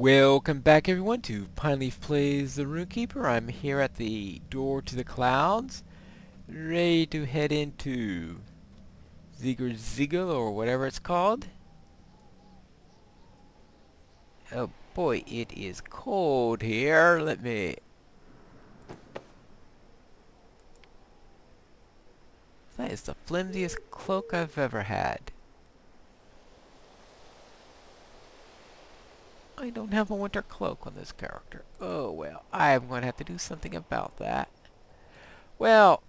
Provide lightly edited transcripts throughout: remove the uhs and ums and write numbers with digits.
Welcome back everyone to Pineleaf Plays the Rune-keeper. I'm here at the door to the clouds, ready to head into Ziggle or whatever it's called. Oh boy, it is cold here. That is the flimsiest cloak I've ever had. I don't have a winter cloak on this character. Oh well, I'm going to have to do something about that. Well,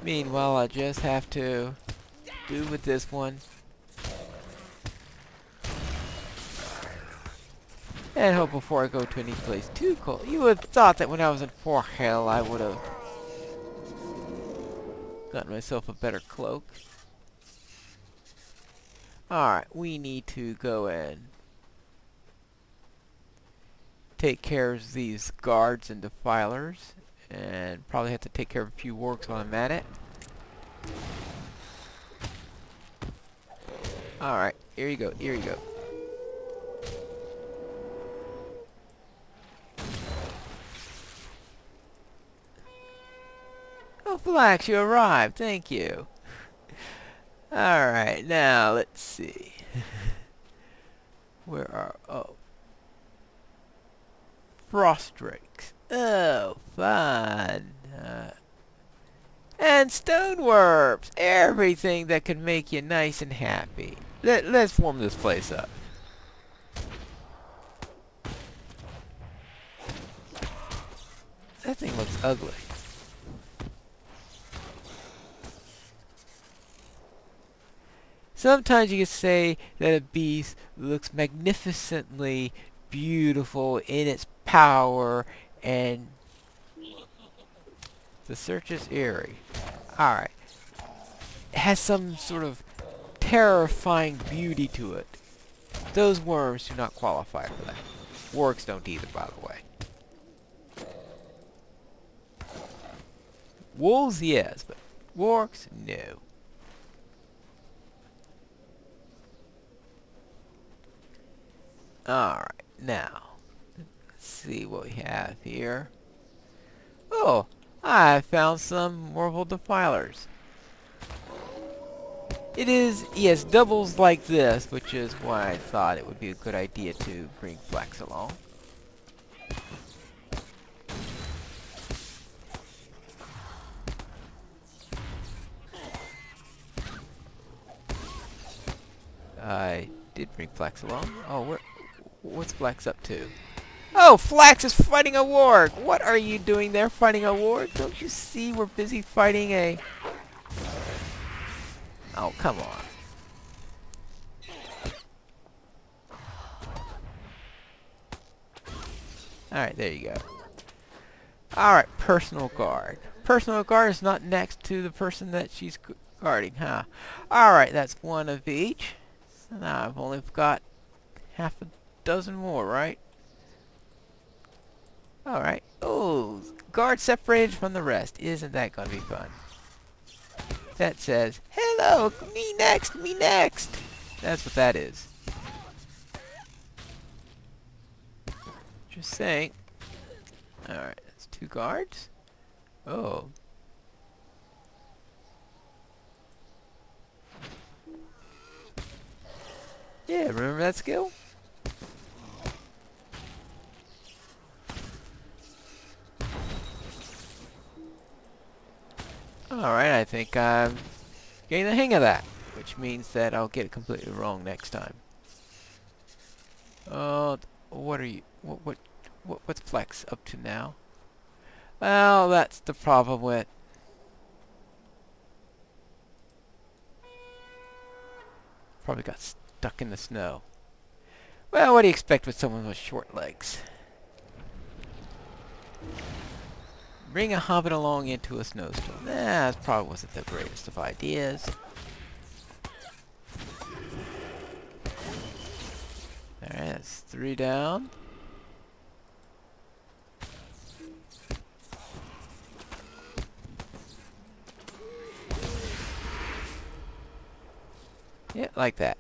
meanwhile, I just have to do with this one. And hope before I go to any place too cold. You would have thought that when I was in 4 hell, I would have gotten myself a better cloak. Alright, we need to go and take care of these guards and defilers. And probably have to take care of a few wargs while I'm at it. Alright, here you go, here you go. Oh, Flax, you arrived. Thank you. Alright, now let's see. Where are... oh. Frost drakes. Oh, fun. And stoneworms. Everything that could make you nice and happy. Let's warm this place up. That thing looks ugly. Sometimes you could say that a beast looks magnificently beautiful in its power, and the search is eerie. Alright. It has some sort of terrifying beauty to it. Those worms do not qualify for that. Wargs don't either, by the way. Wolves, yes, but wargs, no. Alright, now, let's see what we have here. Oh, I found some Mortal Defilers. It is, yes, doubles like this, which is why I thought it would be a good idea to bring Flax along. I did bring Flax along. Oh, what's Flax up to? Oh, Flax is fighting a warg! What are you doing there fighting a warg? Don't you see we're busy fighting a... oh, come on. Alright, there you go. Alright, personal guard. Personal guard is not next to the person that she's guarding, huh? Alright, that's one of each. So now I've only got half a dozen more, right? Alright. Oh, guard separated from the rest. Isn't that going to be fun? That says, hello, me next, me next. That's what that is. Just saying. Alright, that's 2 guards. Oh. Yeah, remember that skill? Alright, I think I'm getting the hang of that. Which means that I'll get it completely wrong next time. Oh, what are you... What's Flex up to now? Well, that's the problem with... probably got stuck in the snow. Well, what do you expect with someone with short legs? Bring a hobbit along into a snowstorm. That probably wasn't the greatest of ideas. Alright, that's 3 down. Yeah, like that.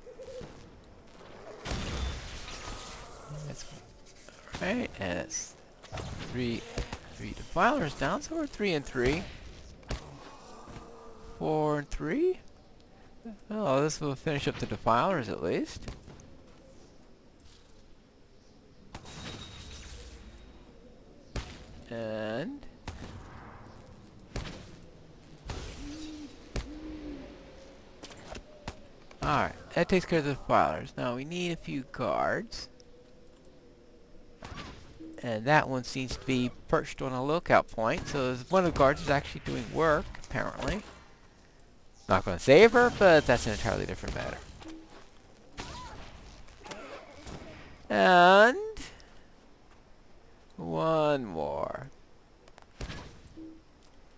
Alright, and it's three defilers down, so we're 3 and 3. 4 and 3. Oh, this will finish up the defilers at least. And alright, that takes care of the defilers. Now we need a few guards. And that one seems to be perched on a lookout point, so one of the guards is actually doing work, apparently. Not going to save her, but that's an entirely different matter. And one more.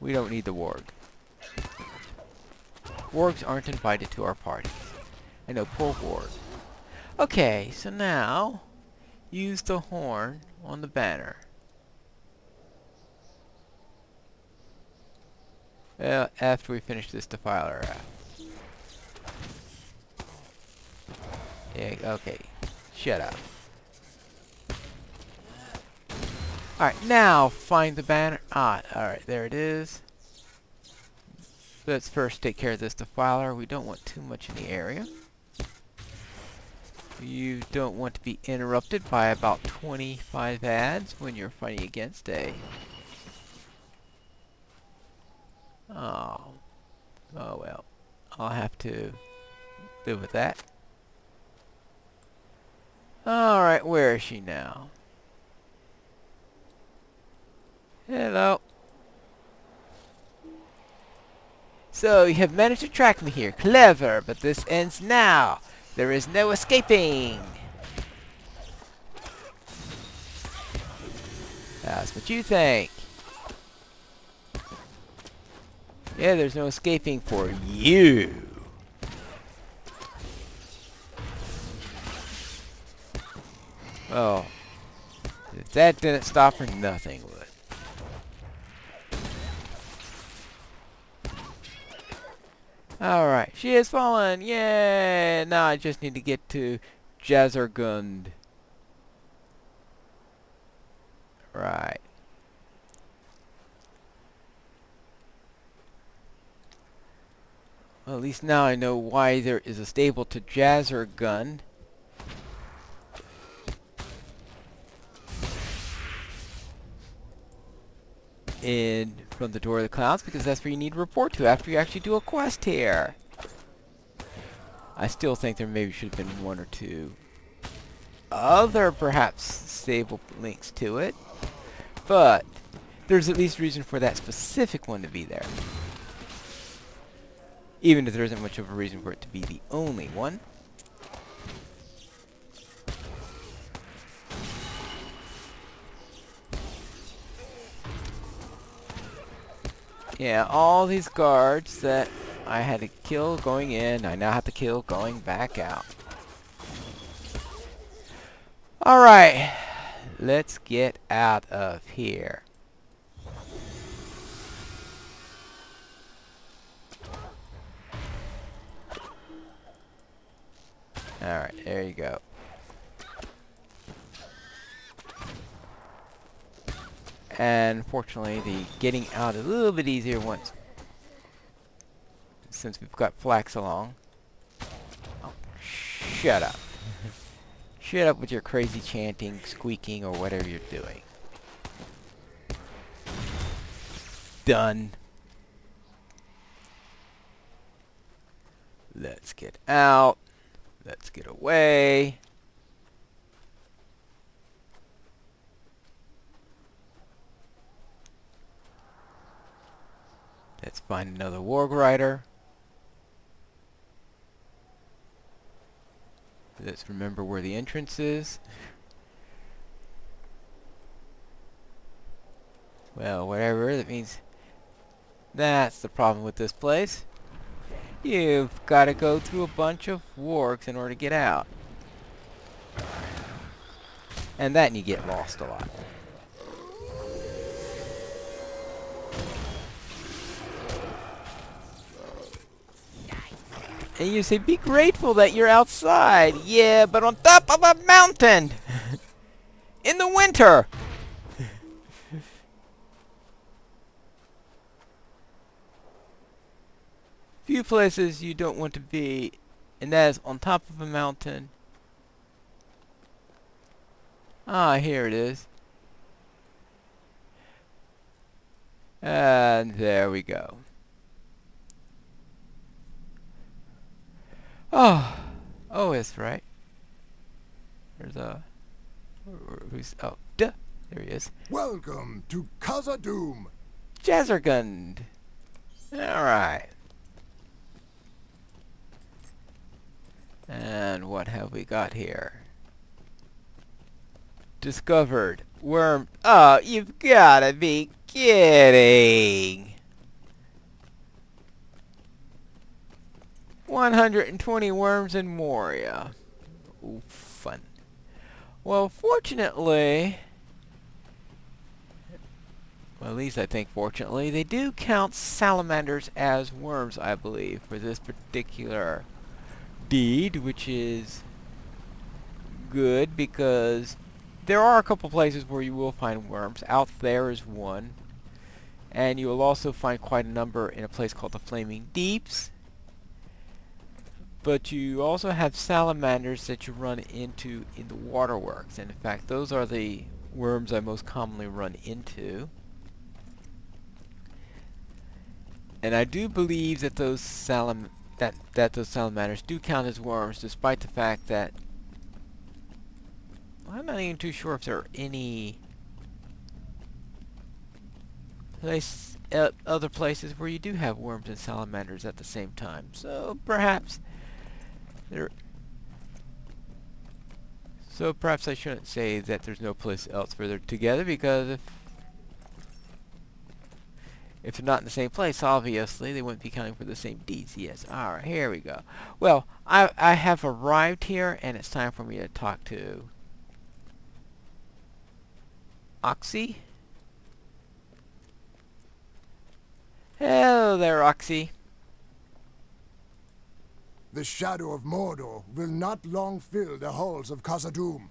We don't need the warg. Wargs aren't invited to our party. I know, poor warg. Okay, so now use the horn on the banner. After we finish this defiler out. Yeah, okay. Shut up. Alright, now find the banner. Ah, alright, there it is. Let's first take care of this defiler. We don't want too much in the area. You don't want to be interrupted by about 25 ads when you're fighting against a... Oh well. I'll have to live with that. Alright, where is she now? Hello. So, you have managed to track me here. Clever, but this ends now. There is no escaping. That's what you think. Yeah, there's no escaping for you. Oh. If that didn't stop her, nothing would. Alright, she has fallen! Yay! Now I just need to get to Jazargund. Right. Well, at least now I know why there is a stable to Jazargund. In from the Door of the Clouds, because that's where you need to report to after you actually do a quest here. I still think there maybe should have been one or two other perhaps stable links to it, but there's at least reason for that specific one to be there, even if there isn't much of a reason for it to be the only one. Yeah, all these guards that I had to kill going in, I now have to kill going back out. Alright, let's get out of here. Alright, there you go. And fortunately, the getting out is a little bit easier once, since we've got Flax along. Oh, shut up. Shut up with your crazy chanting, squeaking, or whatever you're doing. Done. Let's get out. Let's get away. Let's find another warg rider. Let's remember where the entrance is. Well, whatever, that means that's the problem with this place. You've got to go through a bunch of wargs in order to get out. And that you get lost a lot. And you say, be grateful that you're outside. Yeah, but on top of a mountain. in the winter. Few places you don't want to be, and that is on top of a mountain. Ah, here it is. And there we go. Oh, that's right. There's a... Who's... Oh, duh. There he is. Welcome to Khazad-dûm. Jazergund. Alright. And what have we got here? Discovered. Worm. Oh, you've gotta be kidding. 120 worms in Moria. Ooh, fun. Well, fortunately... Well, at least I think fortunately, they do count salamanders as worms, I believe, for this particular deed, which is good because there are a couple places where you will find worms. Out there is one, and you will also find quite a number in a place called the Flaming Deeps. But you also have salamanders that you run into in the waterworks, and in fact those are the worms I most commonly run into. And I do believe that those those salamanders do count as worms, despite the fact that I'm not even too sure if there are any other places where you do have worms and salamanders at the same time. So perhaps I shouldn't say that there's no place else where they're together, because if they're not in the same place, obviously they wouldn't be counting for the same deeds. Yes. Alright, here we go. Well, I have arrived here, and it's time for me to talk to Oxy. Hello there, Oxy. The shadow of Mordor will not long fill the halls of Khazad-dûm.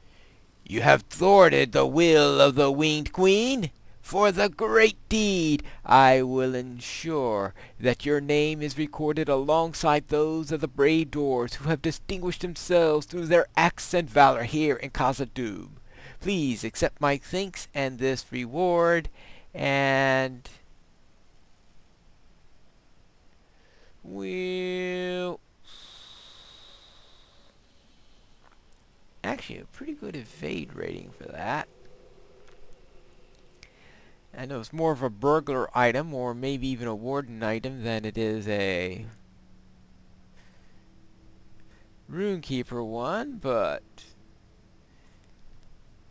You have thwarted the will of the Winged Queen. For the great deed, I will ensure that your name is recorded alongside those of the brave dwarves who have distinguished themselves through their acts and valor here in Khazad-dûm. Please accept my thanks and this reward, and we'll... Actually, a pretty good evade rating for that. I know it's more of a burglar item, or maybe even a warden item, than it is a rune-keeper one, but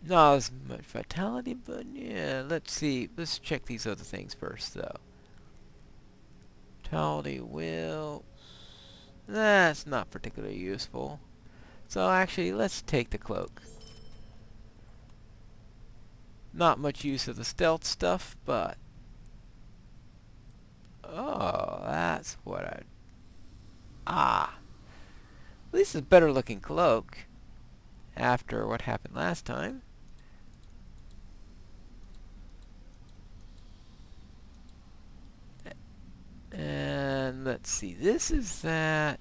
not as much vitality. But yeah, let's see. Let's check these other things first, though. Vitality, will. That's not particularly useful. So actually, let's take the cloak. Not much use of the stealth stuff, but... Oh, that's what I... Ah! At least it's a better looking cloak after what happened last time. And let's see, this is that...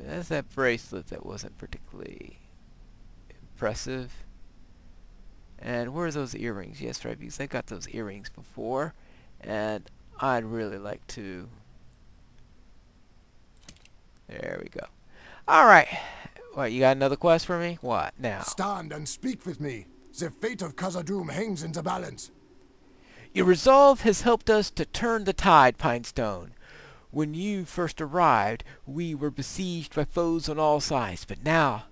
That's that bracelet that wasn't particularly impressive. And where's those earrings? Yes, right, because I got those earrings before, and I'd really like to... There we go. Alright. What, you got another quest for me? What, now? Stand and speak with me. The fate of Khazad-dûm hangs in the balance. Your resolve has helped us to turn the tide, Pinestone. When you first arrived, we were besieged by foes on all sides, but now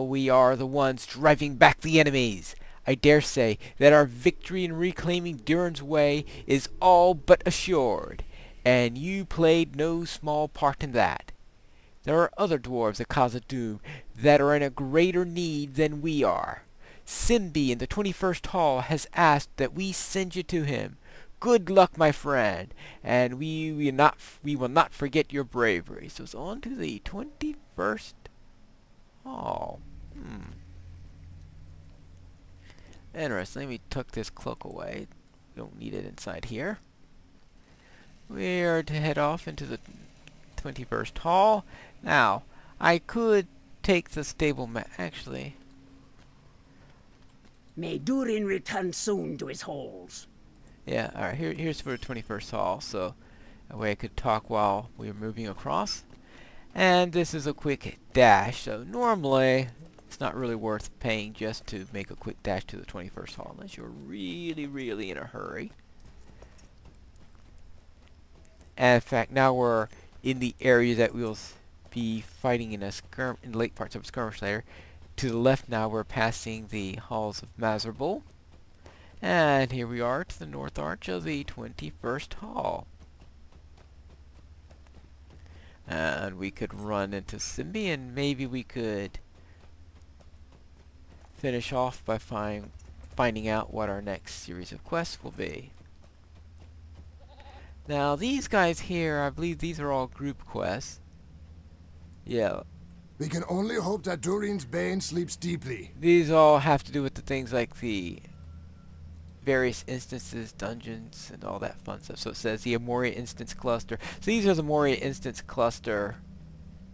we are the ones driving back the enemies. I dare say that our victory in reclaiming Durin's Way is all but assured, and you played no small part in that. There are other dwarves at Khazad-dûm that are in a greater need than we are. Simbi in the 21st Hall has asked that we send you to him. Good luck, my friend, and we will not forget your bravery. So it's on to the 21st hall. Interesting. Let me tuck this cloak away. We don't need it inside here. We are to head off into the 21st hall. Now, I could take the stable actually. May Durin return soon to his halls. Yeah, alright, here's for the 21st hall, so that way I could talk while we were moving across. And this is a quick dash, so normally it's not really worth paying just to make a quick dash to the 21st hall, unless you're really in a hurry. And in fact, now we're in the area that we'll be fighting in in late parts of a skirmish later. To the left now we're passing the halls of Miserable. And here we are to the north arch of the 21st hall. And we could run into Simbi, and maybe we could finish off by finding out what our next series of quests will be. Now these guys here, I believe these are all group quests. Yeah. We can only hope that Durin's Bane sleeps deeply. These all have to do with the things like the various instances, dungeons, and all that fun stuff. So it says the Amoria Instance Cluster. So these are the Amoria Instance Cluster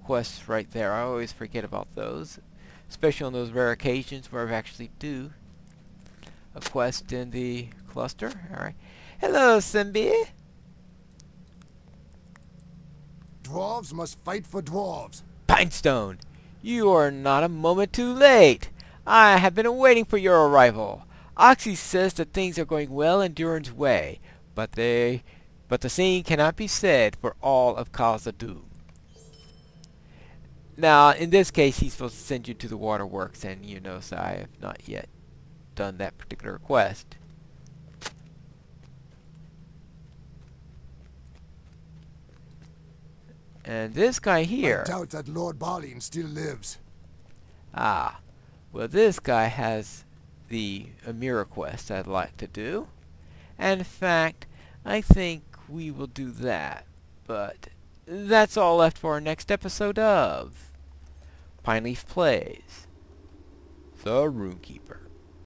quests right there. I always forget about those. Especially on those rare occasions where I actually do a quest in the cluster. Alright. Hello, Simbi. Dwarves must fight for dwarves. Pinestone, you are not a moment too late. I have been waiting for your arrival. Oxy says that things are going well in Durin's way, but the same cannot be said for all of Khazad-dûm. Now, in this case, he's supposed to send you to the waterworks, and you know, so I have not yet done that particular quest. And this guy here... I doubt that Lord Balin still lives. Ah, well, this guy has the Amira quest I'd like to do. And in fact, I think we will do that. But that's all left for our next episode of Pineleaf Plays the Rune-keeper.